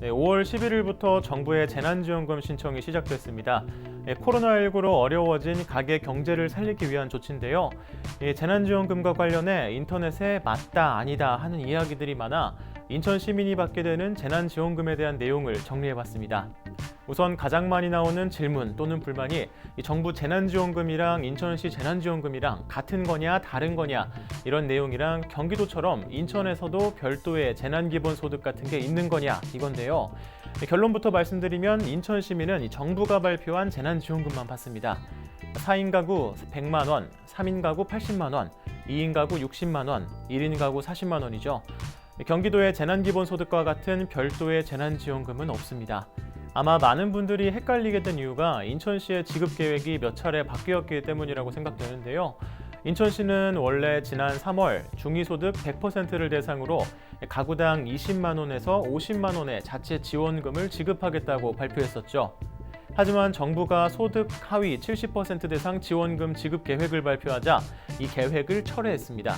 네, 5월 11일부터 정부의 재난지원금 신청이 시작됐습니다. 코로나19로 어려워진 가게 경제를 살리기 위한 조치인데요. 재난지원금과 관련해 인터넷에 맞다, 아니다 하는 이야기들이 많아 인천 시민이 받게 되는 재난지원금에 대한 내용을 정리해봤습니다. 우선 가장 많이 나오는 질문 또는 불만이 정부 재난지원금이랑 인천시 재난지원금이랑 같은 거냐 다른 거냐 이런 내용이랑 경기도처럼 인천에서도 별도의 재난기본소득 같은 게 있는 거냐 이건데요. 결론부터 말씀드리면 인천 시민은 정부가 발표한 재난지원금만 받습니다. 4인 가구 100만 원, 3인 가구 80만 원, 2인 가구 60만 원, 1인 가구 40만 원이죠. 경기도의 재난기본소득과 같은 별도의 재난지원금은 없습니다. 아마 많은 분들이 헷갈리게 된 이유가 인천시의 지급 계획이 몇 차례 바뀌었기 때문이라고 생각되는데요. 인천시는 원래 지난 3월 중위소득 100%를 대상으로 가구당 20만 원에서 50만 원의 자체 지원금을 지급하겠다고 발표했었죠. 하지만 정부가 소득 하위 70% 대상 지원금 지급 계획을 발표하자 이 계획을 철회했습니다.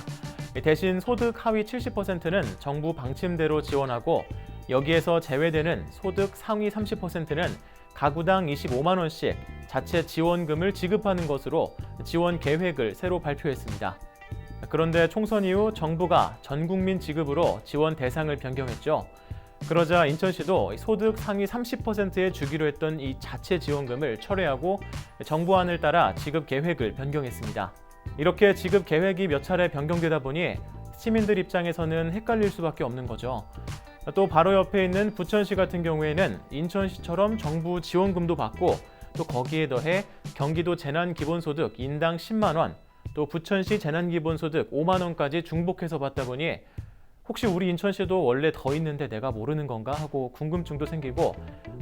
대신 소득 하위 70%는 정부 방침대로 지원하고 여기에서 제외되는 소득 상위 30%는 가구당 25만 원씩 자체 지원금을 지급하는 것으로 지원 계획을 새로 발표했습니다. 그런데 총선 이후 정부가 전 국민 지급으로 지원 대상을 변경했죠. 그러자 인천시도 소득 상위 30%에 주기로 했던 이 자체 지원금을 철회하고 정부안을 따라 지급 계획을 변경했습니다. 이렇게 지급 계획이 몇 차례 변경되다 보니 시민들 입장에서는 헷갈릴 수밖에 없는 거죠. 또 바로 옆에 있는 부천시 같은 경우에는 인천시처럼 정부 지원금도 받고 또 거기에 더해 경기도 재난기본소득 인당 10만 원, 또 부천시 재난기본소득 5만 원까지 중복해서 받다 보니 혹시 우리 인천시도 원래 더 있는데 내가 모르는 건가 하고 궁금증도 생기고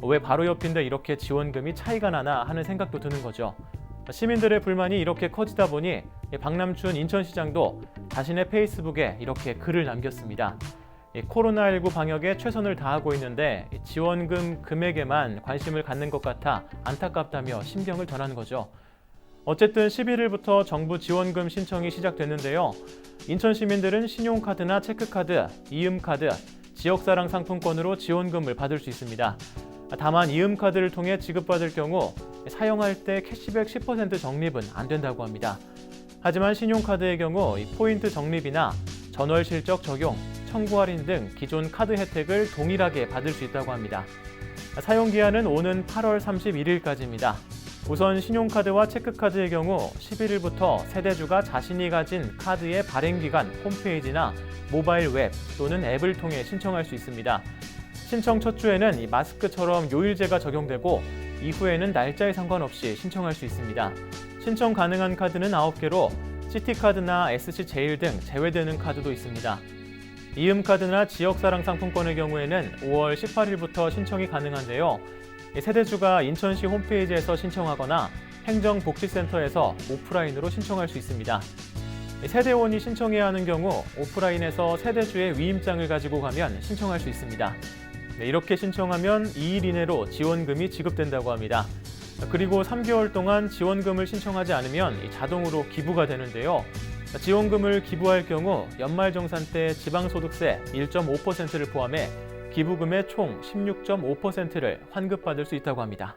왜 바로 옆인데 이렇게 지원금이 차이가 나나 하는 생각도 드는 거죠. 시민들의 불만이 이렇게 커지다 보니 박남춘 인천시장도 자신의 페이스북에 이렇게 글을 남겼습니다. 코로나19 방역에 최선을 다하고 있는데 지원금 금액에만 관심을 갖는 것 같아 안타깝다며 심경을 전한 거죠. 어쨌든 11일부터 정부 지원금 신청이 시작됐는데요. 인천 시민들은 신용카드나 체크카드, 이음카드, 지역사랑 상품권으로 지원금을 받을 수 있습니다. 다만 이음카드를 통해 지급받을 경우 사용할 때 캐시백 10% 적립은 안 된다고 합니다. 하지만 신용카드의 경우 포인트 적립이나 전월 실적 적용, 청구 할인 등 기존 카드 혜택을 동일하게 받을 수 있다고 합니다. 사용 기한은 오는 8월 31일까지입니다. 우선 신용카드와 체크카드의 경우 11일부터 세대주가 자신이 가진 카드의 발행기간 홈페이지나 모바일 웹 또는 앱을 통해 신청할 수 있습니다. 신청 첫 주에는 이 마스크처럼 요일제가 적용되고 이후에는 날짜에 상관없이 신청할 수 있습니다. 신청 가능한 카드는 9개로 시티카드나 SC제일 등 제외되는 카드도 있습니다. 이음카드나 지역사랑 상품권의 경우에는 5월 18일부터 신청이 가능한데요. 세대주가 인천시 홈페이지에서 신청하거나 행정복지센터에서 오프라인으로 신청할 수 있습니다. 세대원이 신청해야 하는 경우 오프라인에서 세대주의 위임장을 가지고 가면 신청할 수 있습니다. 이렇게 신청하면 2일 이내로 지원금이 지급된다고 합니다. 그리고 3개월 동안 지원금을 신청하지 않으면 자동으로 기부가 되는데요. 지원금을 기부할 경우 연말정산 때 지방소득세 1.5%를 포함해 기부금의 총 16.5%를 환급받을 수 있다고 합니다.